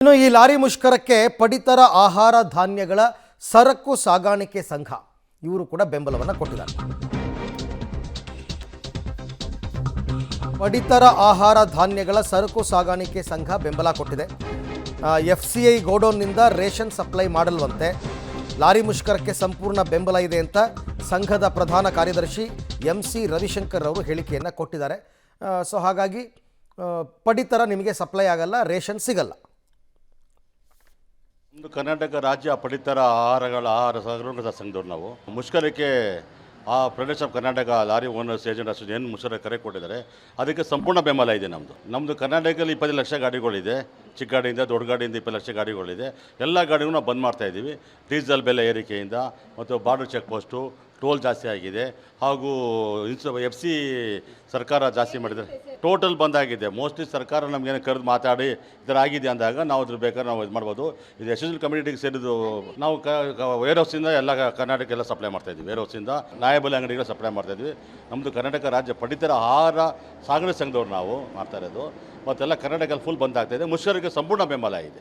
ಇನ್ನು ಈ ಲಾರಿ ಮುಷ್ಕರಕ್ಕೆ ಪಡಿತರ ಆಹಾರ ಧಾನ್ಯಗಳ ಸರಕು ಸಾಗಾಣಿಕೆ ಸಂಘ ಇವರು ಕೂಡ ಬೆಂಬಲವನ್ನು ಕೊಟ್ಟಿದ್ದಾರೆ. ಪಡಿತರ ಆಹಾರ ಧಾನ್ಯಗಳ ಸರಕು ಸಾಗಾಣಿಕೆ ಸಂಘ ಬೆಂಬಲ ಕೊಟ್ಟಿದೆ. FCI ಗೋಡೌನ್ನಿಂದ ರೇಷನ್ ಸಪ್ಲೈ ಮಾಡಲ್ವಂತೆ. ಲಾರಿ ಮುಷ್ಕರಕ್ಕೆ ಸಂಪೂರ್ಣ ಬೆಂಬಲ ಇದೆ ಅಂತ ಸಂಘದ ಪ್ರಧಾನ ಕಾರ್ಯದರ್ಶಿ MC ರವಿಶಂಕರ್ ಅವರು ಹೇಳಿಕೆಯನ್ನು ಕೊಟ್ಟಿದ್ದಾರೆ. ಸೊ ಹಾಗಾಗಿ ಪಡಿತರ ನಿಮಗೆ ಸಪ್ಲೈ ಆಗಲ್ಲ, ರೇಷನ್ ಸಿಗಲ್ಲ. ಒಂದು ಕರ್ನಾಟಕ ರಾಜ್ಯ ಪಡಿತರ ಆಹಾರ ಸಹಕಾರ ಸಂಘದವ್ರು ನಾವು ಮುಷ್ಕರಕ್ಕೆ ಪ್ರದೇಶ of Karnataka lorry owners agent association ಏನು ಮುಷ್ಕರ ಕರೆ ಕೊಟ್ಟಿದ್ದಾರೆ, ಅದಕ್ಕೆ ಸಂಪೂರ್ಣ ಬೆಂಬಲ ಇದೆ. ನಮ್ಮದು ಕರ್ನಾಟಕದಲ್ಲಿ 20 ಲಕ್ಷ ಗಾಡಿಗಳಿದೆ. ಚಿಕ್ಕ ಗಾಡಿಯಿಂದ ದೊಡ್ಡ ಗಾಡಿಯಿಂದ 20 ಲಕ್ಷ ಗಾಡಿಗಳಿದೆ. ಎಲ್ಲ ಗಾಡಿಗೂ ನಾವು ಬಂದ್ ಮಾಡ್ತಾಯಿದ್ದೀವಿ. ಡೀಸೆಲ್ ಬೆಲೆ ಏರಿಕೆಯಿಂದ ಮತ್ತು ಬಾರ್ಡರ್ ಚೆಕ್ ಪೋಸ್ಟು, ಟೋಲ್ ಜಾಸ್ತಿ ಆಗಿದೆ, ಹಾಗೂ FC ಸರ್ಕಾರ ಜಾಸ್ತಿ ಮಾಡಿದ್ದಾರೆ. ಟೋಟಲ್ ಬಂದಾಗಿದೆ. ಮೋಸ್ಟ್ಲಿ ಸರ್ಕಾರ ನಮಗೇನು ಕರೆದು ಮಾತಾಡಿ ಈ ಥರ ಆಗಿದೆ ಅಂದಾಗ ನಾವು ಅದ್ರ ಬೇಕಾದ್ರೆ ನಾವು ಇದು ಮಾಡ್ಬೋದು. ಇದು ಎಸೆನ್ಷಿಯಲ್ ಕಮ್ಯುನಿಟಿಗೆ ಸೇರಿದ್ದು. ನಾವು ವೇರ್ ಹೌಸಿಂದ ಎಲ್ಲ ಕರ್ನಾಟಕ ಎಲ್ಲ ಸಪ್ಲೈ ಮಾಡ್ತಾಯಿದ್ವಿ. ವೇರ್ ಹೌಸಿಂದ ನ್ಯಾಯಬೆಲೆ ಅಂಗಡಿಗಳ ಸಪ್ಲೈ ಮಾಡ್ತಾಯಿದ್ವಿ. ನಮ್ಮದು ಕರ್ನಾಟಕ ರಾಜ್ಯ ಪಡಿತರ ಆಹಾರ ಸಾಗಣೆ ಸಂಘದವ್ರು ನಾವು ಮಾಡ್ತಾ ಇರೋದು. ಮತ್ತೆಲ್ಲ ಕರ್ನಾಟಕದಲ್ಲಿ ಫುಲ್ ಬಂದಾಗ್ತಾಯಿದೆ. ಮುಷ್ಕರಕ್ಕೆ ಸಂಪೂರ್ಣ ಬೆಂಬಲ ಇದೆ.